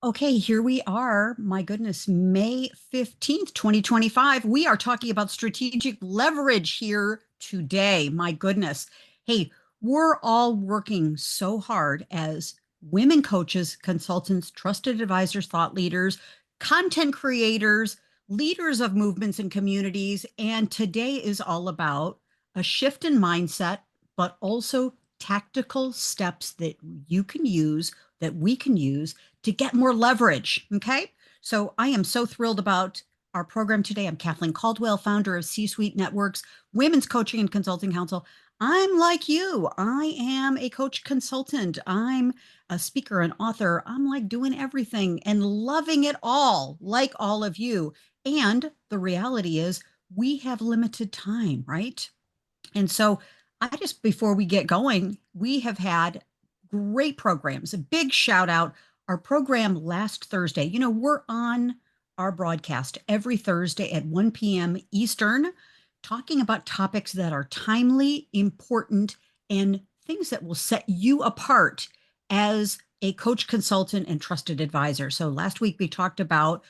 Okay, here we are. My goodness, May 15th, 2025. We are talking about strategic leverage here today. My goodness. Hey, we're all working so hard as women coaches, consultants, trusted advisors, thought leaders, content creators, leaders of movements and communities. And today is all about a shift in mindset, but also tactical steps that you can use, that we can use to get more leverage. Okay. So I am so thrilled about our program today. I'm Kathleen Caldwell, founder of C Suite Networks, Women's Coaching and Consulting Council. I'm like you. I am a coach consultant. I'm a speaker, an author. I'm like doing everything and loving it all, like all of you. And the reality is, we have limited time, right? And so before we get going, we have had great programs. A big shout out. Our program last Thursday, we're on our broadcast every Thursday at 1 p.m. Eastern, talking about topics that are timely, important, and things that will set you apart as a coach, consultant, and trusted advisor. So last week we talked about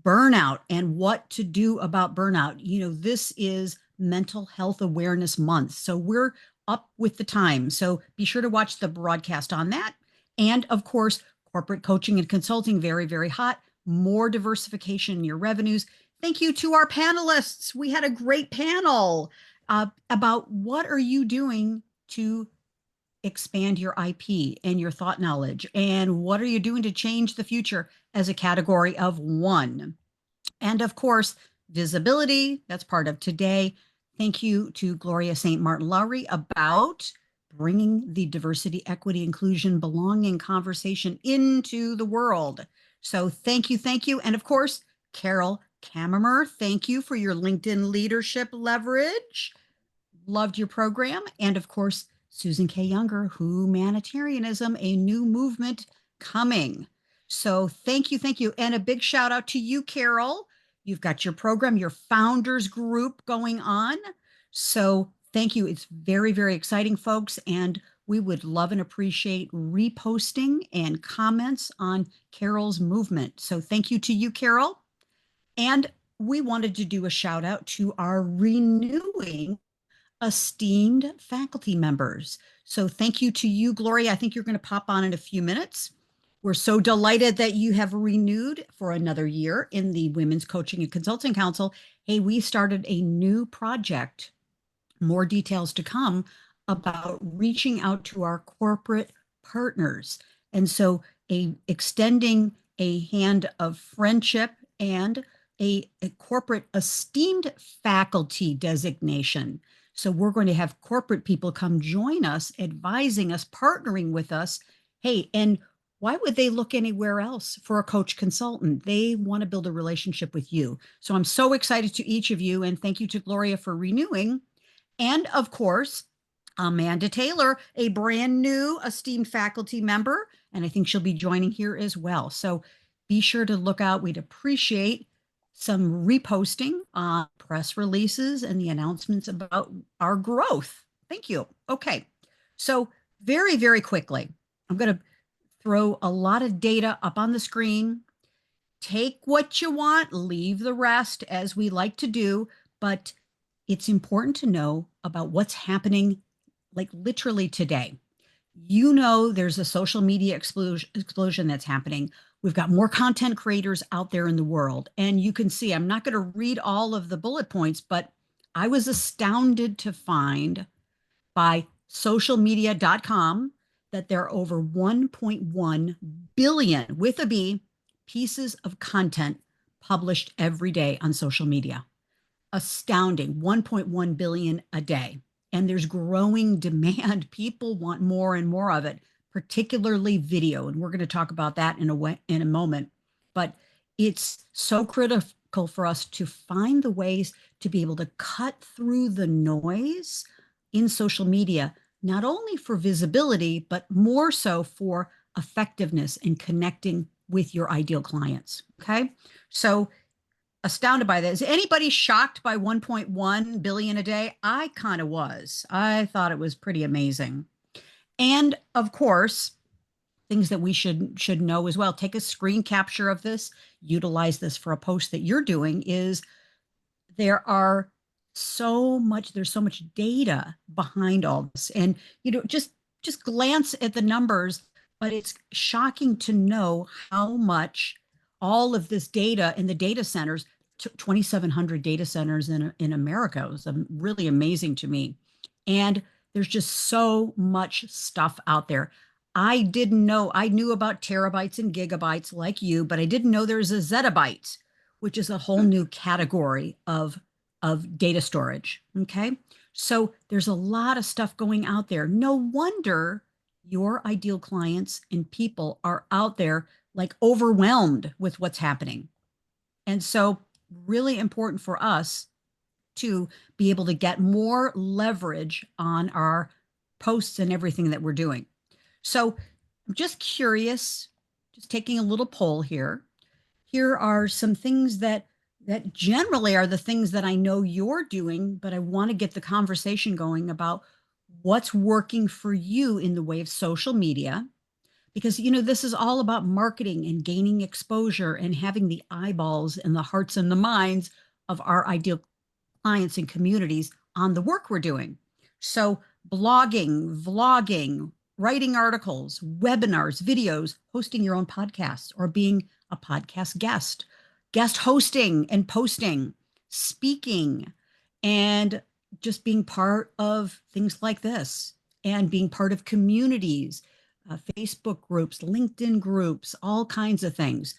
burnout and what to do about burnout. This is Mental Health Awareness Month. So we're up with the time. So be sure to watch the broadcast on that. And of course, corporate coaching and consulting, very, very hot. More diversification in your revenues. Thank you to our panelists. We had a great panel about what are you doing to expand your IP and your thought knowledge, and what are you doing to change the future as a category of one. And of course, visibility, that's part of today. Thank you to Gloria St. Martin Lowry about bringing the diversity, equity, inclusion, belonging conversation into the world. So thank you, thank you. And of course, Carol Kammerer, thank you for your LinkedIn leadership leverage. Loved your program. And of course, Susan K. Younger, Humanitarianism, a new movement coming. So thank you, thank you. And a big shout out to you, Carol. You've got your program, your founders group going on. So thank you. It's very, very exciting, folks. And we would love and appreciate reposting and comments on Carol's movement. So thank you to you, Carol. And we wanted to do a shout out to our renewing esteemed faculty members. So thank you to you, Gloria. I think you're going to pop on in a few minutes. We're so delighted that you have renewed for another year in the Women's Coaching and Consulting Council. Hey, we started a new project, more details to come, about reaching out to our corporate partners. And so extending a hand of friendship and a corporate esteemed faculty designation. So we're going to have corporate people come join us, advising us, partnering with us. Hey, and why would they look anywhere else for a coach consultant? They want to build a relationship with you. So I'm so excited to each of you. And thank you to Gloria for renewing. And of course, Amanda Taylor, a brand new esteemed faculty member. And I think she'll be joining here as well. So be sure to look out. We'd appreciate some reposting on press releases and the announcements about our growth. Thank you. Okay. So very, very quickly, I'm going to throw a lot of data up on the screen. Take what you want, leave the rest, as we like to do. But it's important to know about what's happening, like literally today. There's a social media explosion that's happening. We've got more content creators out there in the world. And you can see, I'm not going to read all of the bullet points, but I was astounded to find by socialmedia.com that there are over 1.1 billion, with a B, pieces of content published every day on social media. Astounding, 1.1 billion a day. And there's growing demand. People want more and more of it, particularly video. And we're going to talk about that in a moment. But it's so critical for us to find the ways to be able to cut through the noise in social media, not only for visibility, but more so for effectiveness in connecting with your ideal clients. Okay. So astounded by that. Is anybody shocked by 1.1 billion a day? I kind of was. I thought it was pretty amazing. And of course, things that we should know as well. Take a screen capture of this, utilize this for a post that you're doing. Is there are there's so much data behind all this, and just glance at the numbers, but it's shocking to know how much all of this data in the data centers, 2,700 data centers in America. It was really amazing to me. And there's just so much stuff out there. I didn't know, I knew about terabytes and gigabytes like you, but I didn't know there's a zettabyte, which is a whole new category of data storage. Okay. So there's a lot of stuff going out there. No wonder your ideal clients and people are out there like overwhelmed with what's happening. And so, really important for us to be able to get more leverage on our posts and everything that we're doing. So, I'm just curious, just taking a little poll here. Here are some things that generally are the things that I know you're doing, but I want to get the conversation going about what's working for you in the way of social media, because this is all about marketing and gaining exposure and having the eyeballs and the hearts and the minds of our ideal clients and communities on the work we're doing. So blogging, vlogging, writing articles, webinars, videos, hosting your own podcast or being a podcast guest hosting and posting, speaking, and just being part of things like this and being part of communities, Facebook groups, LinkedIn groups, all kinds of things.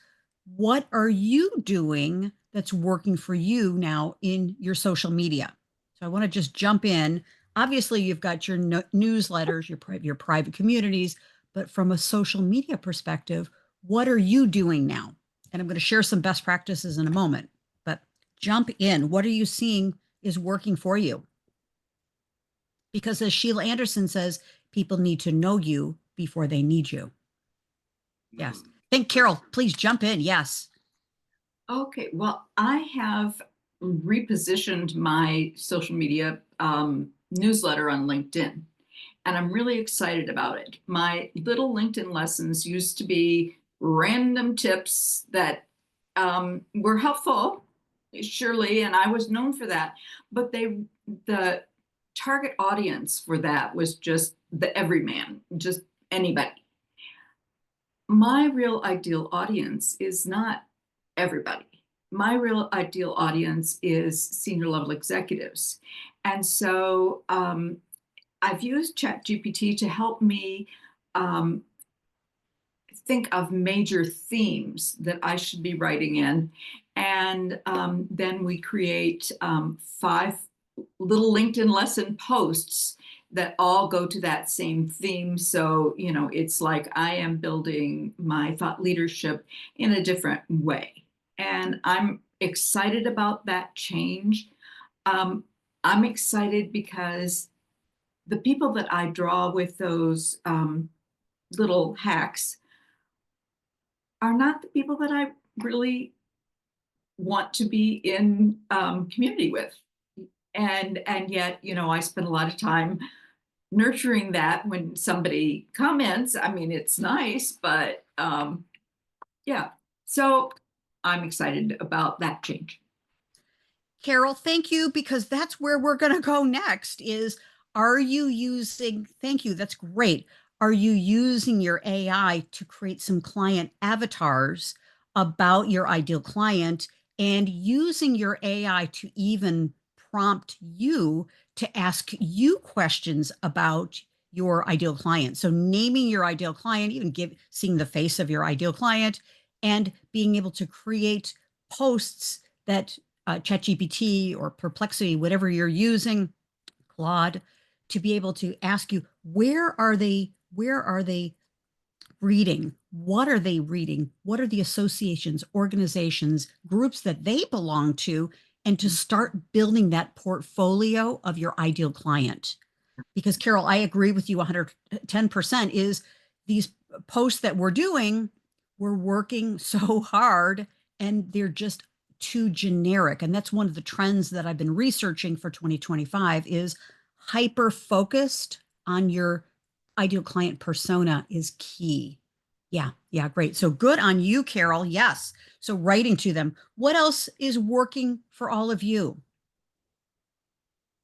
What are you doing that's working for you now in your social media? So I want to just jump in. Obviously, you've got your newsletters, your private communities, but from a social media perspective, what are you doing now? And I'm going to share some best practices in a moment, but jump in. What are you seeing is working for you? Because as Sheila Anderson says, people need to know you before they need you. Yes. Think, Carol, please jump in. Yes. Okay. Well, I have repositioned my social media newsletter on LinkedIn, and I'm really excited about it. My little LinkedIn lessons used to be random tips that were helpful, surely, and I was known for that. But the target audience for that was just the everyman, just anybody. My real ideal audience is not everybody. My real ideal audience is senior level executives. And so I've used ChatGPT to help me um, think of major themes that I should be writing in. And then we create 5 little LinkedIn lesson posts that all go to that same theme. So, it's like I am building my thought leadership in a different way. And I'm excited about that change. I'm excited because the people that I draw with those little hacks are not the people that I really want to be in community with. And yet, I spend a lot of time nurturing that when somebody comments. I mean, it's nice, but yeah. So I'm excited about that change. Carol, thank you, because that's where we're going to go next is, are you using, thank you, that's great. Are you using your AI to create some client avatars about your ideal client and using your AI to even prompt you to ask you questions about your ideal client? So naming your ideal client, even seeing the face of your ideal client and being able to create posts that ChatGPT or Perplexity, whatever you're using, Claude, to be able to ask you, where are they reading? What are they reading? What are the associations, organizations, groups that they belong to? And to start building that portfolio of your ideal client. Because Carol, I agree with you 110%, is these posts that we're doing, we're working so hard and they're just too generic. And that's one of the trends that I've been researching for 2025 is hyper focused on your ideal client persona is key. Yeah, yeah, great. So good on you, Carol. Yes. So writing to them. What else is working for all of you?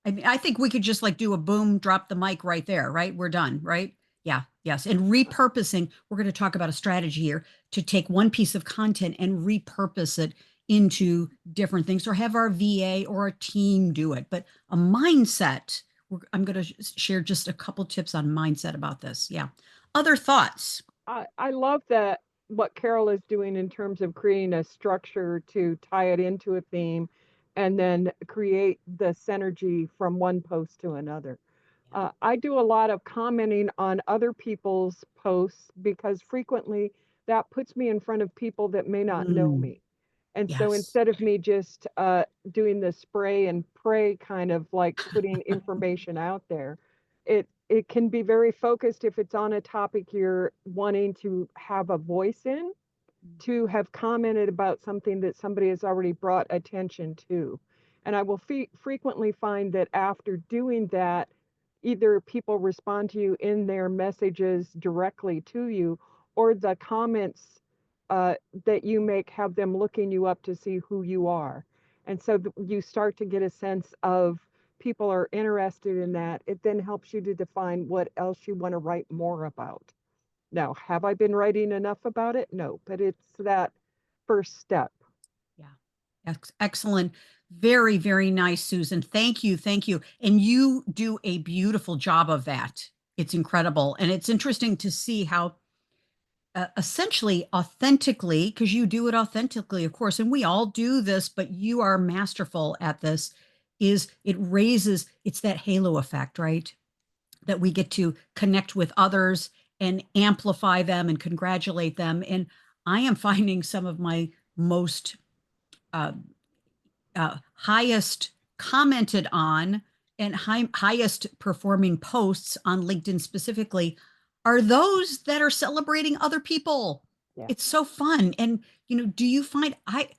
I mean, I think we could just like do a boom, drop the mic right there, right? We're done, right? Yeah, yes. And repurposing, we're going to talk about a strategy here to take one piece of content and repurpose it into different things or have our VA or our team do it. But a mindset, I'm going to share just a couple tips on mindset about this. Yeah. Other thoughts? I love that what Carol is doing in terms of creating a structure to tie it into a theme and then create the synergy from one post to another. I do a lot of commenting on other people's posts because frequently that puts me in front of people that may not know Mm, me. And so yes. instead of me just doing the spray and pray kind of like putting information out there, it can be very focused if it's on a topic you're wanting to have a voice in, to have commented about something that somebody has already brought attention to. And I will frequently find that after doing that, either people respond to you in their messages directly to you, or the comments that you make have them looking you up to see who you are. And so you start to get a sense of people are interested in that. It then helps you to define what else you want to write more about. Now, have I been writing enough about it? No, but it's that first step. Yeah. Excellent. Very, very nice, Susan. Thank you. Thank you. And you do a beautiful job of that. It's incredible. And it's interesting to see how essentially authentically, because you do it authentically, of course, and we all do this, but you are masterful at this, is it raises, it's that halo effect, right? That we get to connect with others and amplify them and congratulate them. And I am finding some of my most uh, highest commented on and highest performing posts on LinkedIn specifically are those that are celebrating other people. Yeah. It's so fun. And do you find I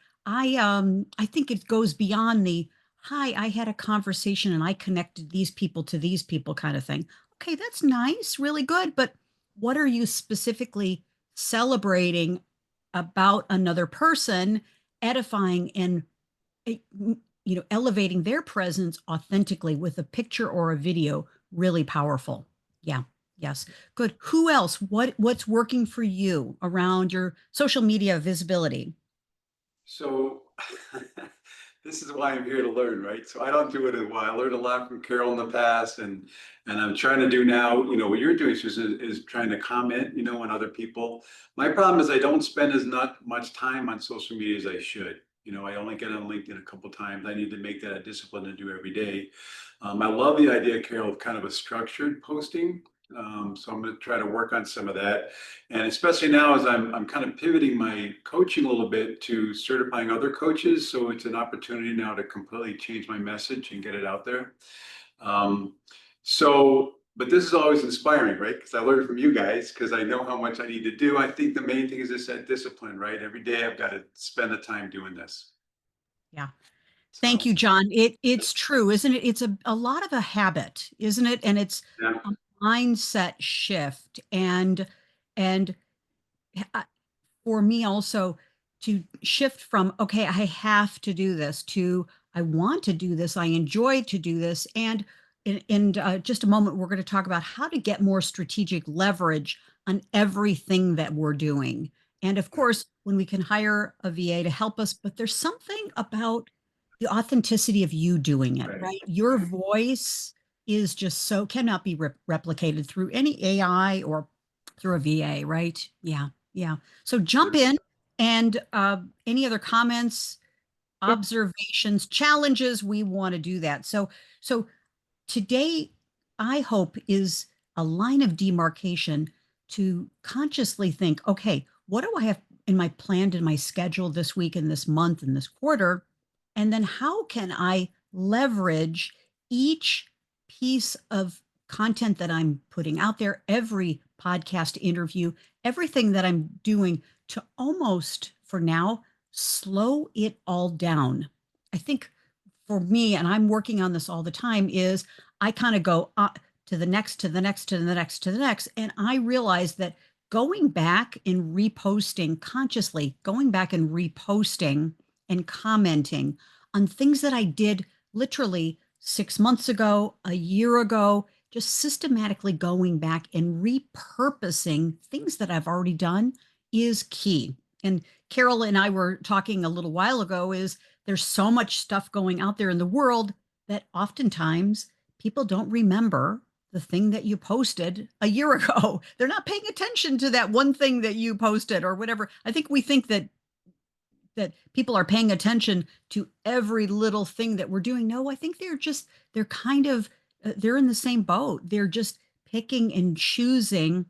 think it goes beyond the hi, I had a conversation and I connected these people to these people kind of thing. Okay, that's nice, really good, but what are you specifically celebrating about another person, edifying and eh, elevating their presence authentically with a picture or a video, really powerful. Yeah. Yes. Good. Who else? What's working for you around your social media visibility? So this is why I'm here to learn, right? So I don't do it in a while. I learned a lot from Carol in the past, and I'm trying to do now. What you're doing, Susan, is trying to comment, on other people. My problem is I don't spend as not much time on social media as I should. I only get on LinkedIn a couple times. I need to make that a discipline to do every day. I love the idea, Carol, of kind of a structured posting. So I'm going to try to work on some of that. And especially now as I'm kind of pivoting my coaching a little bit to certifying other coaches. So it's an opportunity now to completely change my message and get it out there. Um, but this is always inspiring, right? Because I learned from you guys, because I know how much I need to do. I think the main thing is just that discipline, right? Every day I've got to spend the time doing this. Yeah. Thank So, you, John. It's true, isn't it? It's a lot of a habit, isn't it? And it's yeah. a mindset shift. And uh, for me also to shift from, okay, I have to do this to I want to do this, I enjoy to do this. And in just a moment, we're going to talk about how to get more strategic leverage on everything that we're doing. And of course, when we can hire a VA to help us, but there's something about the authenticity of you doing it, Right. right? Your voice is just so cannot be replicated through any AI or through a VA, right? Yeah, yeah. So jump in and any other comments, It, observations, challenges, we want to do that. So today, I hope is a line of demarcation to consciously think, okay, what do I have in my planned in my schedule this week and this month and this quarter? And then how can I leverage each piece of content that I'm putting out there, every podcast interview, everything that I'm doing to almost for now slow it all down. I think for me, and I'm working on this all the time, is I kind of go to the next, to the next, to the next, to the next. And I realize that going back and reposting consciously, going back and reposting and commenting on things that I did literally 6 months ago, a year ago, just systematically going back and repurposing things that I've already done is key. And Carol and I were talking a little while ago is there's so much stuff going out there in the world that oftentimes people don't remember the thing that you posted a year ago. They're not paying attention to that one thing that you posted or whatever. I think we think that people are paying attention to every little thing that we're doing. No, I think they're kind of they're in the same boat. They're just picking and choosing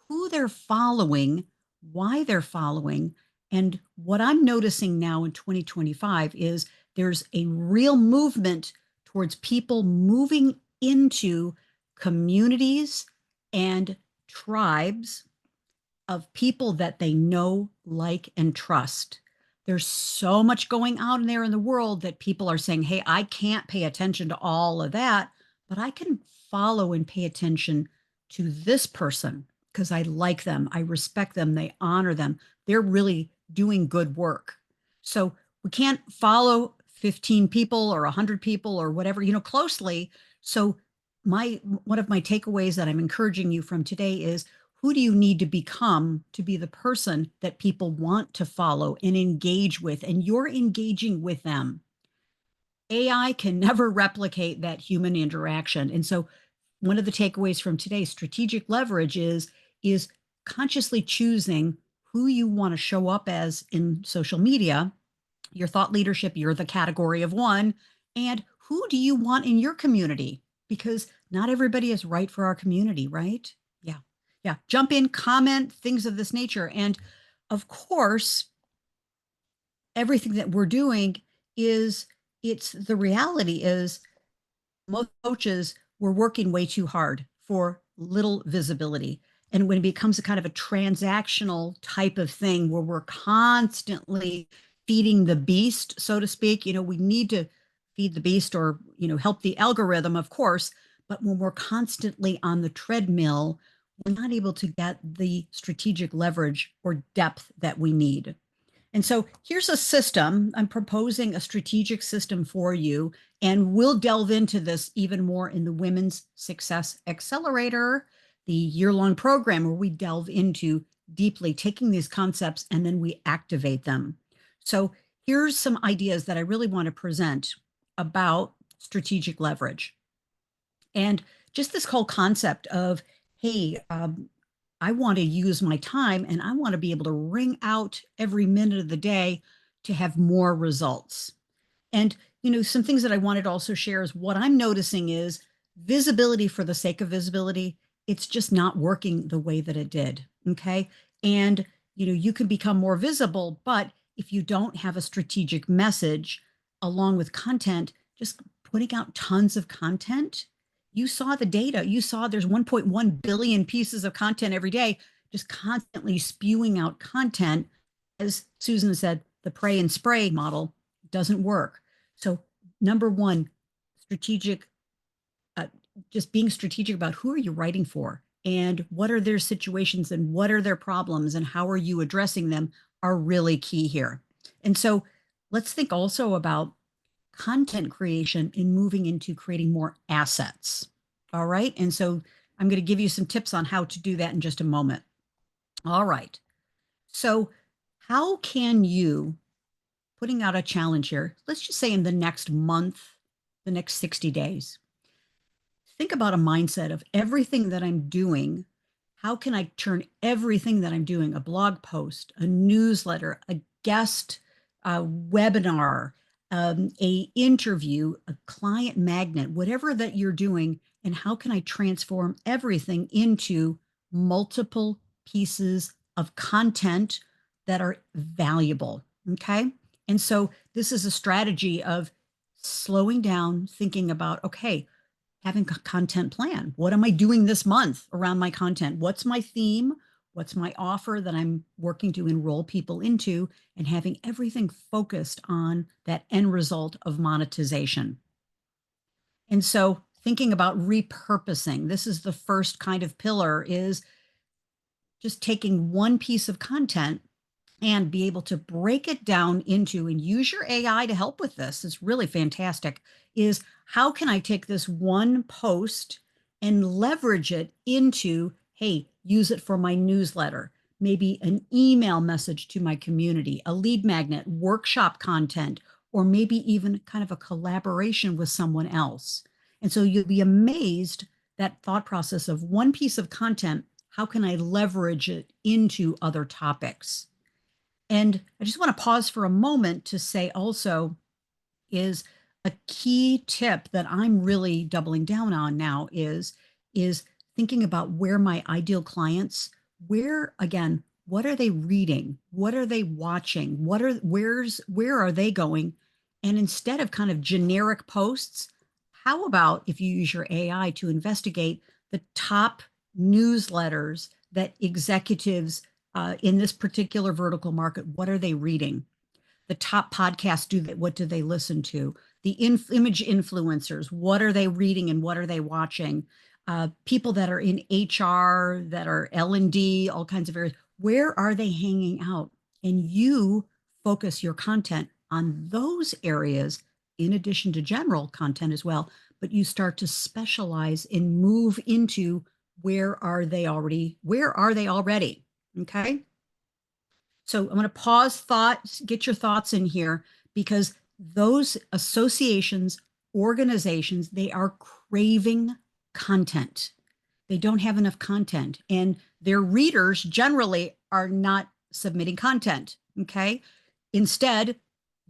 who they're following, why they're following. And what I'm noticing now in 2025 is there's a real movement towards people moving into communities and tribes of people that they know, like, and trust. There's so much going on there in the world that people are saying, hey, I can't pay attention to all of that, but I can follow and pay attention to this person because I like them, I respect them, they honor them. They're really doing good work. So we can't follow 15 people or 100 people or whatever, closely. So one of my takeaways that I'm encouraging you from today is, who do you need to become to be the person that people want to follow and engage with, and you're engaging with them? AI can never replicate that human interaction. And so one of the takeaways from today, strategic leverage is consciously choosing who you want to show up as in social media, your thought leadership, you're the category of one, and who do you want in your community? Because not everybody is right for our community, right? Yeah. Jump in, comment, things of this nature. And of course, everything that we're doing the reality is most coaches were working way too hard for little visibility. And when it becomes a kind of a transactional type of thing where we're constantly feeding the beast, so to speak, we need to feed the beast or, help the algorithm, of course. But when we're constantly on the treadmill, we're not able to get the strategic leverage or depth that we need. And so here's a system. I'm proposing a strategic system for you, and we'll delve into this even more in the Women's Success Accelerator, the year-long program where we delve into deeply taking these concepts and then we activate them. So here's some ideas that I really want to present about strategic leverage. And just this whole concept of, hey, I want to use my time and I want to be able to wring out every minute of the day to have more results. And, some things that I wanted to also share is what I'm noticing is visibility for the sake of visibility. It's just not working the way that it did. Okay. And, you can become more visible, but if you don't have a strategic message along with content, just putting out tons of content. You saw the data. You saw there's 1.1 billion pieces of content every day, just constantly spewing out content. As Susan said, the pray and spray model doesn't work. So number one, strategic, just being strategic about who are you writing for and what are their situations and what are their problems and how are you addressing them are really key here. And so let's think also about content creation in moving into creating more assets. All right. And so I'm going to give you some tips on how to do that in just a moment. All right. So how can you, putting out a challenge here, let's just say in the next month, the next 60 days, think about a mindset of everything that I'm doing. How can I turn everything that I'm doing, a blog post, a newsletter, a guest webinar, a interview, a client magnet, whatever that you're doing, and how can I transform everything into multiple pieces of content that are valuable, okay? And so this is a strategy of slowing down, thinking about, okay, having a content plan. What am I doing this month around my content? What's my theme? What's my offer that I'm working to enroll people into, and having everything focused on that end result of monetization. And so thinking about repurposing, this is the first kind of pillar, is just taking one piece of content and be able to break it down into, and use your AI to help with this. It's really fantastic. Is how can I take this one post and leverage it into, hey, use it for my newsletter, maybe an email message to my community, a lead magnet, workshop content, or maybe even kind of a collaboration with someone else. And so you'll be amazed that thought process of one piece of content, how can I leverage it into other topics? And I just want to pause for a moment to say also is a key tip that I'm really doubling down on now is thinking about where my ideal clients, where again, what are they reading? What are they watching? Where are they going? And instead of kind of generic posts, how about if you use your AI to investigate the top newsletters that executives in this particular vertical market, what are they reading? The top podcasts, what do they listen to? The image influencers, what are they reading and what are they watching? People that are in HR, that are L&D, all kinds of areas, where are they hanging out? And you focus your content on those areas in addition to general content as well, but you start to specialize and move into where are they already? Okay. So I'm going to pause thoughts, get your thoughts in here, because those associations, organizations, they are craving content. They don't have enough content, and their readers generally are not submitting content. Okay. Instead,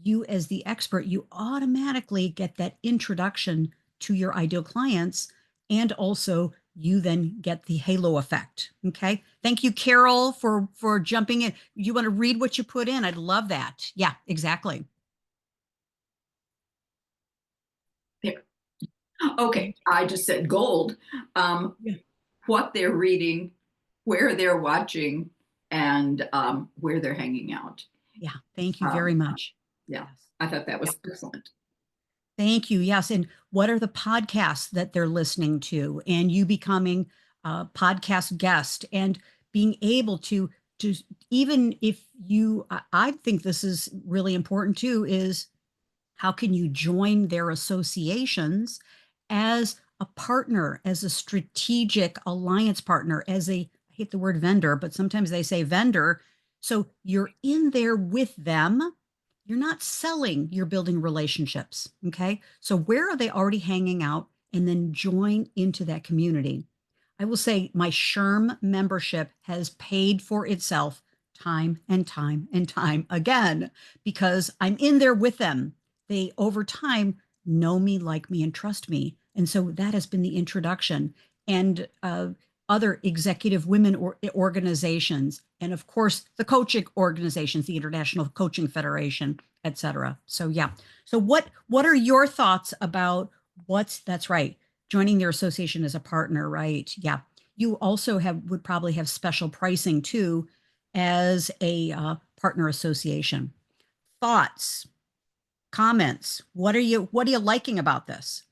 you as the expert, you automatically get that introduction to your ideal clients, and also you then get the halo effect. Okay. Thank you, Carol, for jumping in. You want to read what you put in? I'd love that. Yeah, exactly. There. Okay, I just said gold. Yeah. What they're reading, where they're watching, and where they're hanging out. Yeah. Thank you very much. Yeah, Yes. I thought that was excellent. Thank you. Yes. And what are the podcasts that they're listening to? And you becoming a podcast guest and being able to even if you, I think this is really important too, is how can you join their associations as a partner, as a strategic alliance partner, as a, I hate the word vendor, but sometimes they say vendor. So you're in there with them. You're not selling, you're building relationships. Okay. So where are they already hanging out? And then join into that community. I will say my SHRM membership has paid for itself time and time and time again, because I'm in there with them. They over time know me, like me, and trust me. And so that has been the introduction. And other executive women organizations, and of course the coaching organizations, the International Coaching Federation, et cetera. So yeah. So what are your thoughts about that's right, joining their association as a partner, right? Yeah. You also would probably have special pricing too as a partner association. Thoughts, comments. What are you liking about this?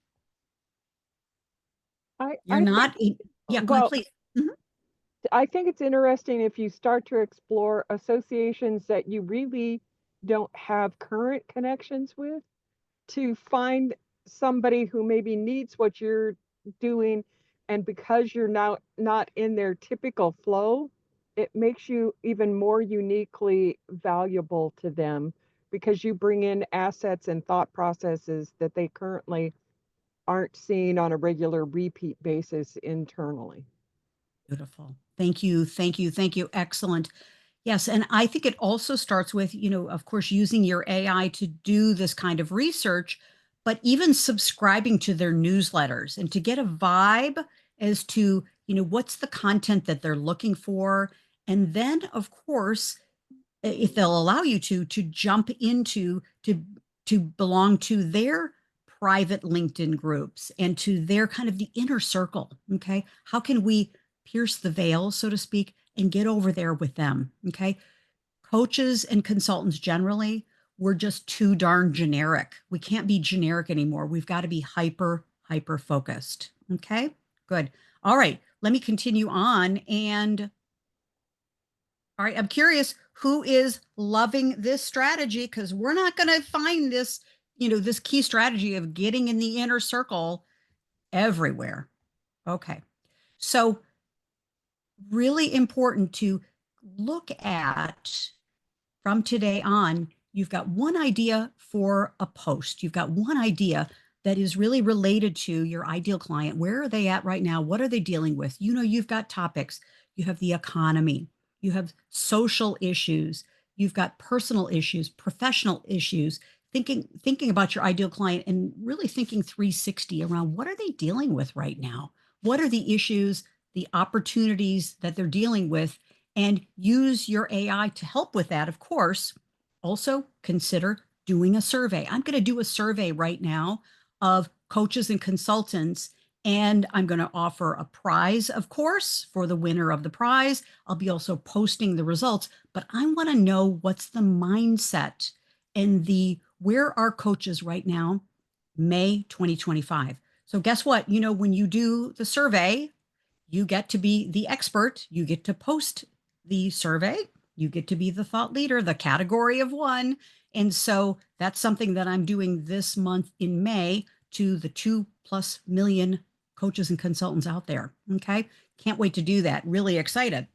You're I not, think, yeah, go ahead, well, please. Mhm. I think it's interesting if you start to explore associations that you really don't have current connections with, to find somebody who maybe needs what you're doing, and because you're now not in their typical flow, it makes you even more uniquely valuable to them, because you bring in assets and thought processes that they currently aren't seeing on a regular repeat basis internally. Beautiful. Thank you. Thank you. Thank you. Excellent. Yes. And I think it also starts with, of course, using your AI to do this kind of research, but even subscribing to their newsletters and to get a vibe as to, what's the content that they're looking for. And then, of course, if they'll allow you to jump into, to belong to their private LinkedIn groups and to their kind of the inner circle. Okay. How can we pierce the veil, so to speak, and get over there with them? Okay. Coaches and consultants generally, we're just too darn generic. We can't be generic anymore. We've got to be hyper focused. Okay. Good. All right. Let me continue on. And All right. I'm curious who is loving this strategy, because we're not going to find this, this key strategy of getting in the inner circle everywhere. Okay. So really important to look at from today on, you've got one idea for a post. You've got one idea that is really related to your ideal client. Where are they at right now? What are they dealing with? You've got topics. You have the economy. You have social issues. You've got personal issues, professional issues, thinking about your ideal client and really thinking 360 around what are they dealing with right now? What are the issues, the opportunities that they're dealing with? And use your AI to help with that, of course. Also consider doing a survey. I'm going to do a survey right now of coaches and consultants, and I'm going to offer a prize, of course, for the winner of the prize. I'll be also posting the results, but I want to know what's the mindset and where are coaches right now, May 2025. So guess what? When you do the survey, you get to be the expert. You get to post the survey. You get to be the thought leader, the category of one. And so that's something that I'm doing this month in May to the 2+ million coaches and consultants out there. Okay. Can't wait to do that. Really excited.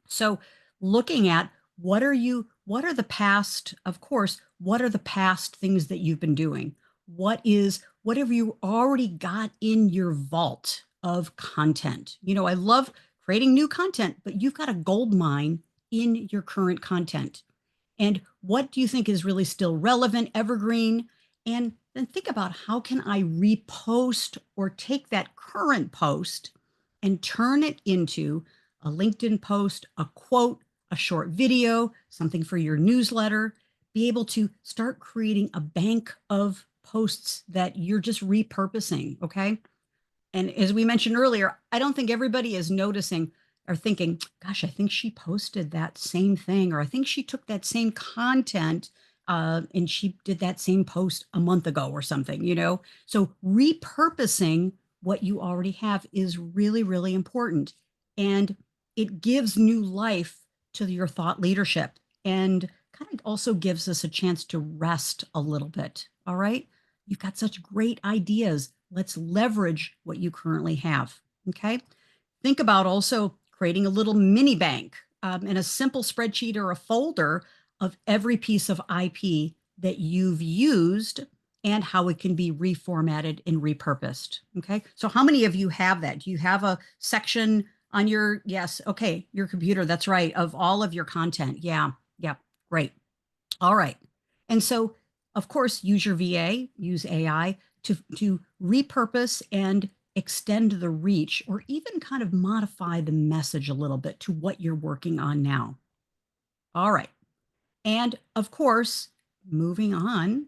So looking at what are the past, of course, what are the past things that you've been doing? What have you already got in your vault of content? I love creating new content, but you've got a gold mine in your current content. And what do you think is really still relevant, evergreen? And then think about how can I repost or take that current post and turn it into a LinkedIn post, a quote, a short video, something for your newsletter, be able to start creating a bank of posts that you're just repurposing. Okay. And as we mentioned earlier, I don't think everybody is noticing or thinking, gosh, I think she posted that same thing, or I think she took that same content and she did that same post a month ago or something, So repurposing what you already have is really, really important. And it gives new life to your thought leadership and kind of also gives us a chance to rest a little bit. All right. You've got such great ideas. Let's leverage what you currently have. Okay. Think about also creating a little mini bank in a simple spreadsheet or a folder of every piece of IP that you've used and how it can be reformatted and repurposed. Okay. So how many of you have that? Do you have a section on your, yes. Okay. Your computer. That's right. Of all of your content. Yeah. Yeah. Great. All right. And so of course, use your VA, use AI to repurpose and extend the reach, or even kind of modify the message a little bit to what you're working on now. All right. And of course, moving on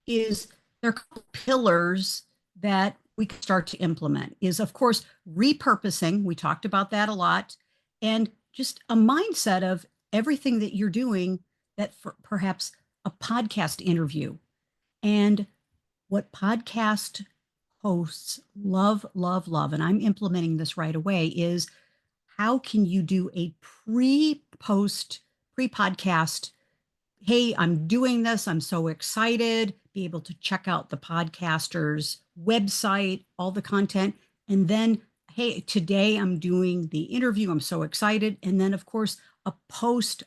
is there are a couple pillars that we can start to implement is, of course, repurposing. We talked about that a lot. And just a mindset of everything that you're doing, that for perhaps a podcast interview. And what podcast hosts love, love, love, and I'm implementing this right away, is how can you do a pre-podcast, hey, I'm doing this, I'm so excited, be able to check out the podcaster's website, all the content, and then, hey, today I'm doing the interview, I'm so excited, and then of course, a post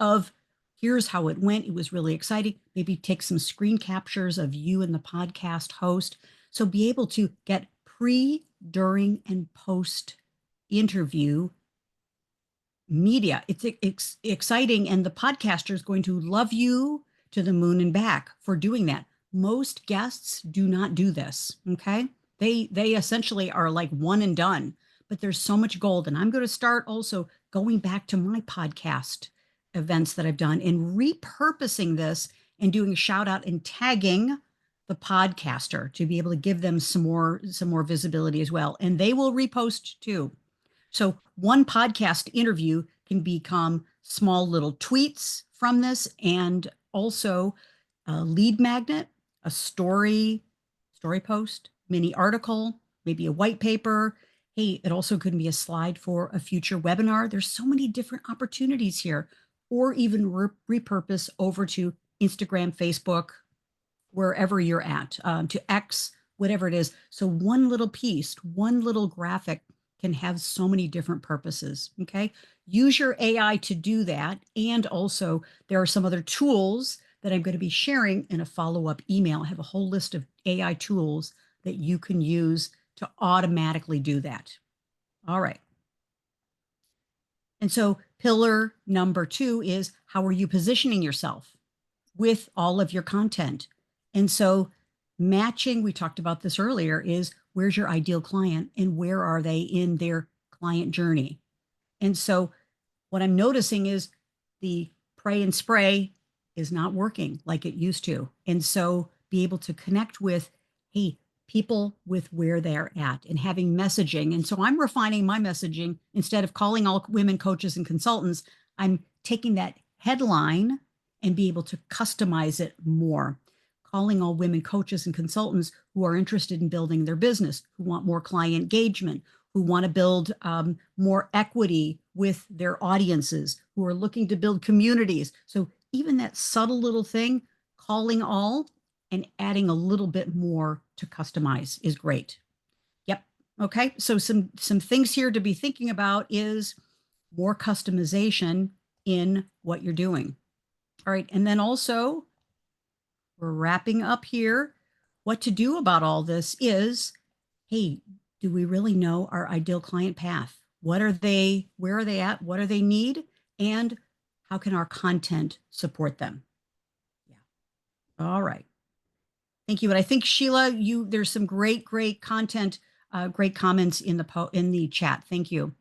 of here's how it went. It was really exciting. Maybe take some screen captures of you and the podcast host. So be able to get pre, during, and post interview media. It's exciting. And the podcaster is going to love you to the moon and back for doing that. Most guests do not do this. Okay. They essentially are like one and done, but there's so much gold. And I'm going to start also going back to my podcast events that I've done and repurposing this and doing a shout out and tagging the podcaster to be able to give them some more visibility as well. And they will repost too. So one podcast interview can become small little tweets from this, and also a lead magnet, a story post, mini article, maybe a white paper, Hey, it also could be a slide for a future webinar. There's so many different opportunities here, or even repurpose over to Instagram, Facebook, wherever you're at, to X, whatever it is. So one little piece, one little graphic can have so many different purposes. Okay. Use your AI to do that. And also, there are some other tools that I'm going to be sharing in a follow-up email. I have a whole list of AI tools that you can use to automatically do that. All right. And so pillar number 2 is, how are you positioning yourself with all of your content? And so matching, we talked about this earlier, is where's your ideal client and where are they in their client journey? And so what I'm noticing is the pray and spray is not working like it used to. And so be able to connect with, hey, people with where they're at and having messaging. And so I'm refining my messaging. Instead of calling all women coaches and consultants, I'm taking that headline and be able to customize it more. Calling all women coaches and consultants who are interested in building their business, who want more client engagement, who want to build more equity with their audiences, who are looking to build communities. So even that subtle little thing, calling all and adding a little bit more to customize is great. Yep. Okay. So some things here to be thinking about is more customization in what you're doing. All right. And then also, we're wrapping up here. What to do about all this is, hey, do we really know our ideal client path? What are they, where are they at? What do they need? And how can our content support them? Yeah. All right. Thank you. And I think Sheila, there's some great content, great comments in the chat. Thank you.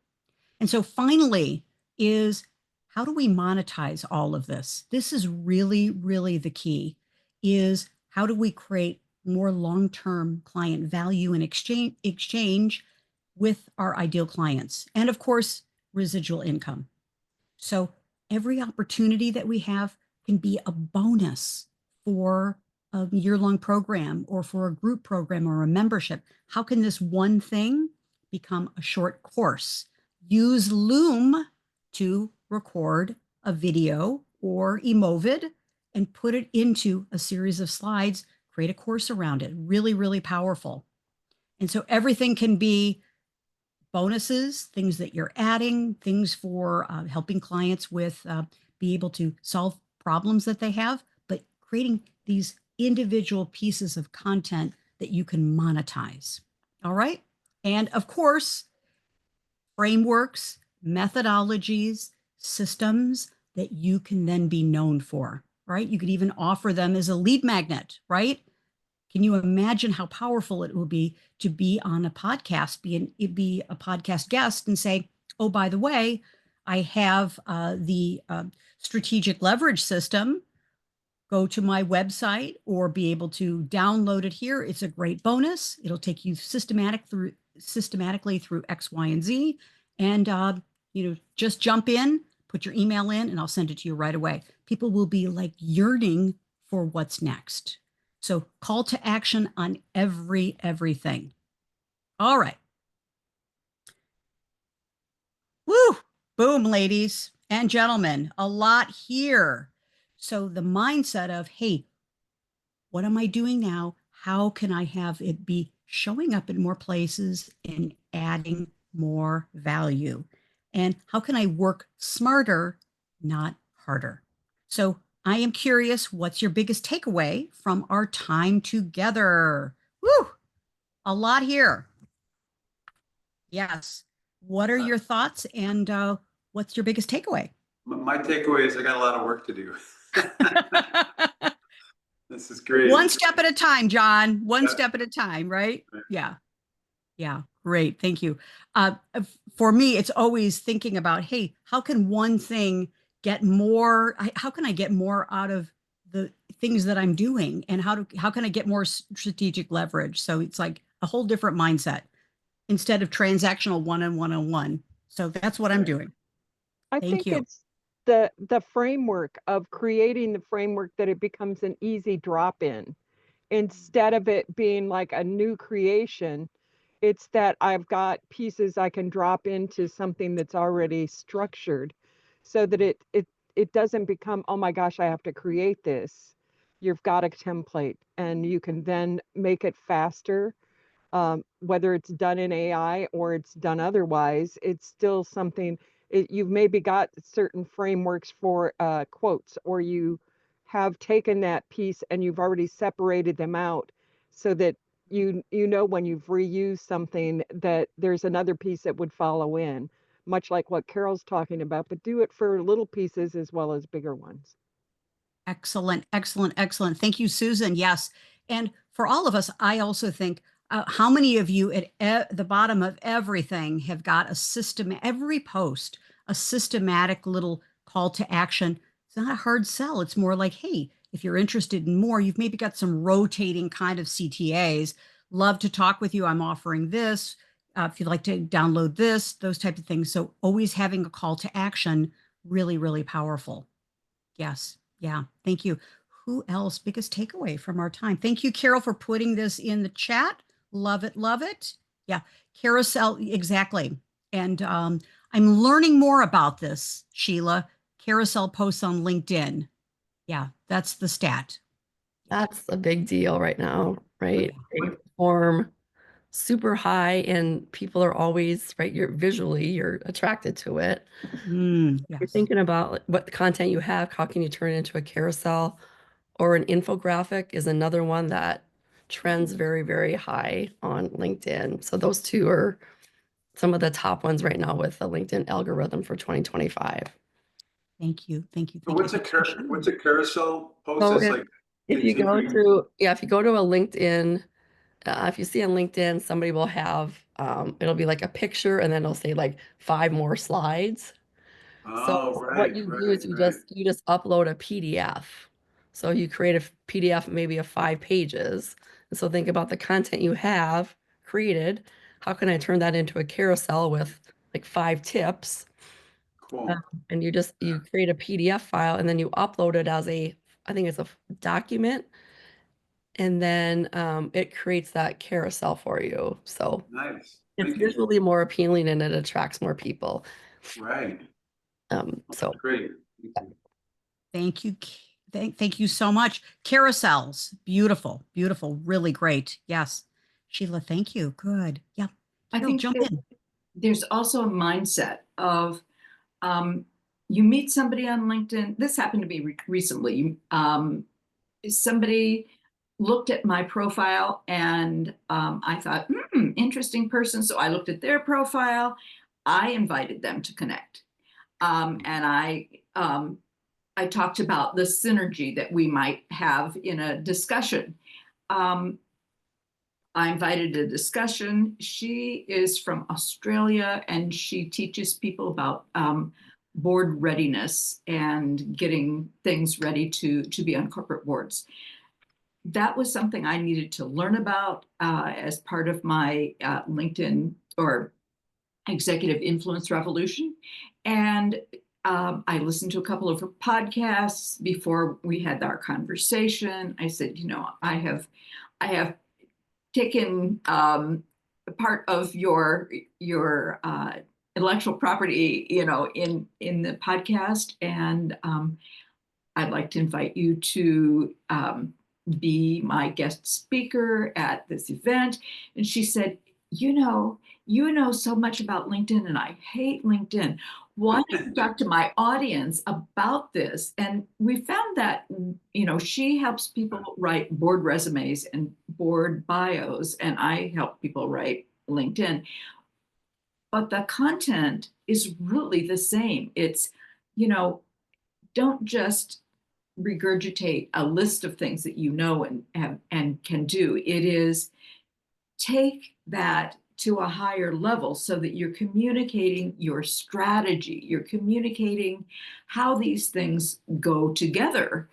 And so finally is, how do we monetize all of this? This is really, really the key, is how do we create more long-term client value and exchange with our ideal clients? And of course, residual income. So every opportunity that we have can be a bonus for a year-long program or for a group program or a membership. How can this one thing become a short course? Use Loom to record a video or Emovid and put it into a series of slides, create a course around it. Really, really powerful. And so everything can be bonuses, things that you're adding, things for helping clients with be able to solve problems that they have, but creating these individual pieces of content that you can monetize. All right. And of course, frameworks, methodologies, systems that you can then be known for, right? You could even offer them as a lead magnet, right? Can you imagine how powerful it will be to be on a podcast, be a podcast guest and say, oh, by the way, I have the strategic leverage system. Go to my website or be able to download it here. It's a great bonus. It'll take you systematically through X, Y, and Z. And just jump in, put your email in, and I'll send it to you right away. People will be like yearning for what's next. So call to action on everything. All right. Woo! Boom, ladies and gentlemen, a lot here. So the mindset of, hey, what am I doing now? How can I have it be showing up in more places and adding more value? And how can I work smarter, not harder? So I am curious, what's your biggest takeaway from our time together? Woo! A lot here. Yes. What are your thoughts and what's your biggest takeaway? My takeaway is I got a lot of work to do. This is great. One step at a time, John. One Yeah. step at a time, right? Right. Yeah. Yeah. Great. Thank you. For me, it's always thinking about, hey, how can one thing get more? How can I get more out of the things that I'm doing? And how can I get more strategic leverage? So it's like a whole different mindset instead of transactional one-on-one. So that's what I'm Right. doing. I Thank think you. it's the framework of creating the framework that it becomes an easy drop-in instead of it being like a new creation. It's that I've got pieces I can drop into something that's already structured so that it doesn't become, oh my gosh, I have to create this. You've got a template and you can then make it faster. Whether it's done in AI or it's done otherwise, it's still something. You've maybe got certain frameworks for quotes, or you have taken that piece and you've already separated them out so that you know when you've reused something that there's another piece that would follow in, much like what Carol's talking about, but do it for little pieces as well as bigger ones. Excellent, excellent, excellent. Thank you, Susan. Yes. And for all of us, I also think how many of you at the bottom of everything have got a system, every post, a systematic little call to action? It's not a hard sell. It's more like, hey, if you're interested in more, you've maybe got some rotating kind of CTAs. Love to talk with you. I'm offering this. If you'd like to download this, those type of things. So always having a call to action, really, really powerful. Yes. Yeah. Thank you. Who else? Biggest takeaway from our time. Thank you, Carol, for putting this in the chat. Love it. Love it. Yeah. Carousel. Exactly. And I'm learning more about this, Sheila. Carousel posts on LinkedIn. Yeah. That's the stat. That's a big deal right now, right? Yeah. They perform super high and people are always, right, you're attracted to it. You're Yes. thinking about what content you have, how can you turn it into a carousel or an infographic is another one that trends very, very high on LinkedIn. So those two are some of the top ones right now with the LinkedIn algorithm for 2025. Thank you. Thank you. So Thank you. what's a carousel post? So It's like if you go continuing. to, yeah, if you go to a LinkedIn, if you see on LinkedIn, somebody will have, it'll be like a picture and then it'll say like 5 more slides. So Oh, what right, you do right, is you right. just upload a PDF. So you create a PDF maybe of 5 pages. And so think about the content you have created. How can I turn that into a carousel with like 5 tips? Cool. And you create a PDF file and then you upload it as I think it's a document. And then it creates that carousel for you. So Nice. it's Thank you. visually more appealing and it attracts more people. Right. So Great. Thank you. Thank you. Thank you so much. Carousels. Beautiful. Beautiful. Really great. Yes. Sheila, thank you. Good. Yeah. I Carol, think jump that in. there's also a mindset of you meet somebody on LinkedIn. This happened to me recently. Somebody looked at my profile and I thought, interesting person. So I looked at their profile. I invited them to connect. And I talked about the synergy that we might have in a discussion. I invited a discussion. She is from Australia and she teaches people about board readiness and getting things ready to be on corporate boards. That was something I needed to learn about as part of my LinkedIn or executive influence revolution. And I listened to a couple of her podcasts before we had our conversation. I said, I have taken part of your intellectual property, in the podcast, and I'd like to invite you to be my guest speaker at this event. And she said, you know so much about LinkedIn, and I hate LinkedIn. Why don't you talk to my audience about this? And we found that, she helps people write board resumes and board bios, and I help people write LinkedIn. But the content is really the same. It's, don't just regurgitate a list of things that you know and can do. It is take that to a higher level so that you're communicating your strategy, you're communicating how these things go together.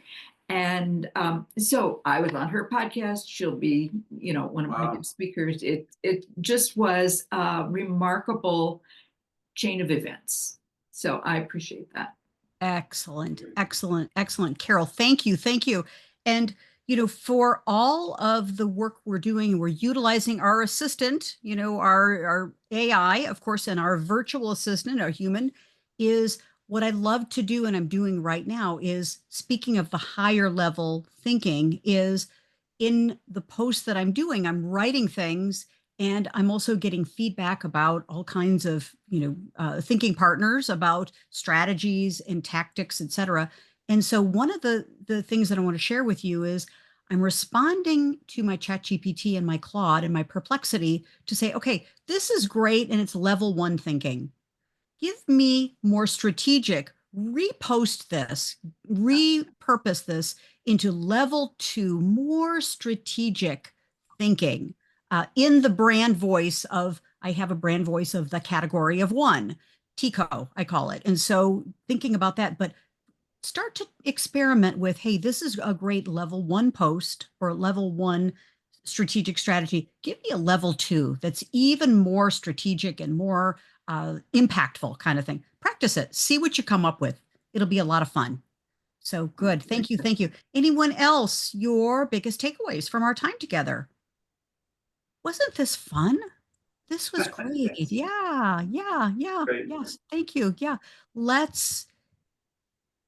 And so I was on her podcast. She'll be, one of my guest speakers. It just was a remarkable chain of events. So I appreciate that. Excellent. Excellent. Excellent. Carol, thank you. Thank you. And for all of the work we're doing, we're utilizing our assistant, our AI, of course, and our virtual assistant, our human, is what I love to do, and I'm doing right now, is speaking of the higher level thinking, is in the posts that I'm doing, I'm writing things, and I'm also getting feedback about all kinds of, thinking partners about strategies and tactics, et cetera. And so one of the things that I want to share with you is I'm responding to my ChatGPT and my Claude and my Perplexity to say, okay, this is great and it's level 1 thinking. Give me more strategic, repost this, repurpose this into level 2, more strategic thinking in the brand voice of, I have a brand voice of the category of 1, TICO, I call it. And so thinking about that, but start to experiment with, hey, this is a great level 1 post or level 1 strategic strategy. Give me a level 2 that's even more strategic and more impactful kind of thing. Practice it. See what you come up with. It'll be a lot of fun. So good. Thank you. Thank you. Anyone else, your biggest takeaways from our time together? Wasn't this fun? This was great. Yeah. Great. Yes. Thank you. Yeah. Let's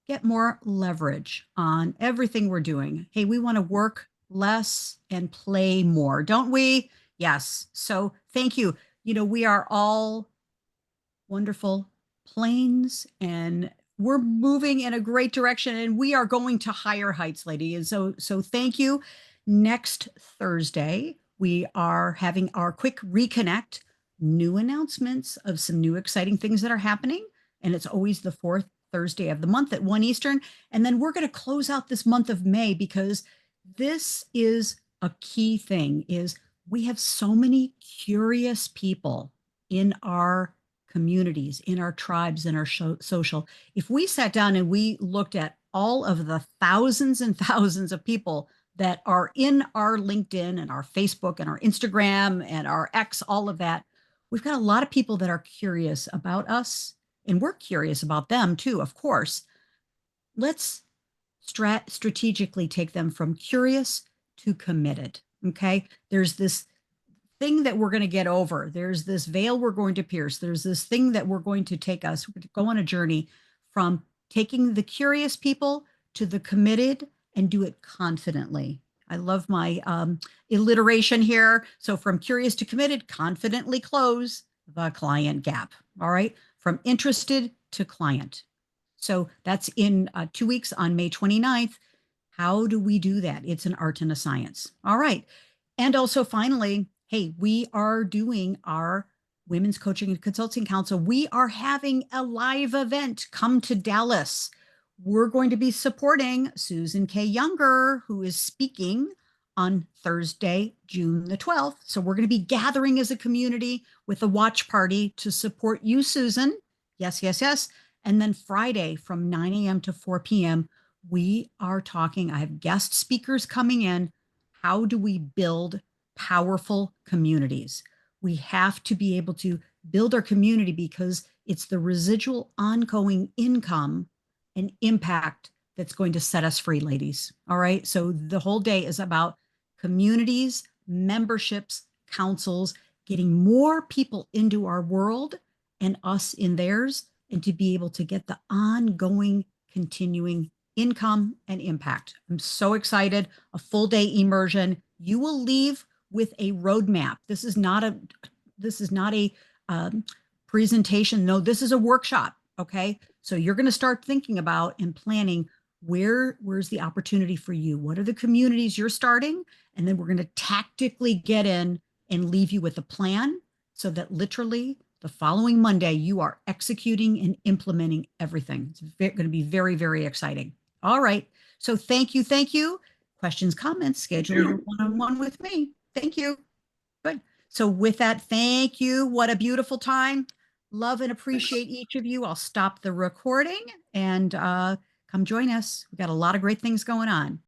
get more leverage on everything we're doing. Hey, we want to work less and play more, don't we? Yes. So thank you. We are all wonderful planes, and we're moving in a great direction, and we are going to higher heights, lady. And so thank you. Next Thursday, we are having our quick reconnect, new announcements of some new exciting things that are happening. And it's always the 4th Thursday of the month at 1 Eastern. And then we're going to close out this month of May, because this is a key thing, is we have so many curious people in our communities, in our tribes, in our social. If we sat down and we looked at all of the thousands and thousands of people that are in our LinkedIn and our Facebook and our Instagram and our X, all of that, we've got a lot of people that are curious about us, and we're curious about them too, of course. Let's strategically take them from curious to committed. Okay. There's this thing that we're going to get over. There's this veil we're going to pierce. There's this thing that we're going to take us, we're going to go on a journey from taking the curious people to the committed, and do it confidently. I love my alliteration here. So from curious to committed, confidently close the client gap. All right. From interested to client. So that's in 2 weeks on May 29th. How do we do that? It's an art and a science. All right. And also finally, hey, we are doing our Women's Coaching and Consulting Council. We are having a live event. Come to Dallas. We're going to be supporting Susan K. Younger, who is speaking on Thursday, June the 12th. So we're going to be gathering as a community with a watch party to support you, Susan. Yes, yes, yes. And then Friday from 9 a.m. to 4 p.m., we are talking, I have guest speakers coming in. How do we build powerful communities? We have to be able to build our community, because it's the residual ongoing income and impact that's going to set us free, ladies. All right. So the whole day is about communities, memberships, councils, getting more people into our world and us in theirs, and to be able to get the ongoing, continuing income and impact. I'm so excited. A full day immersion. You will leave with a roadmap. This is not a presentation. No, this is a workshop. Okay. So you're going to start thinking about and planning where's the opportunity for you? What are the communities you're starting? And then we're going to tactically get in and leave you with a plan, so that literally the following Monday, you are executing and implementing everything. It's going to be very, very exciting. All right. So thank you. Thank you. Questions, comments, schedule your one-on-one with me. Thank you. Good. So with that, thank you. What a beautiful time. Love and appreciate each of you. I'll stop the recording and come join us. We've got a lot of great things going on.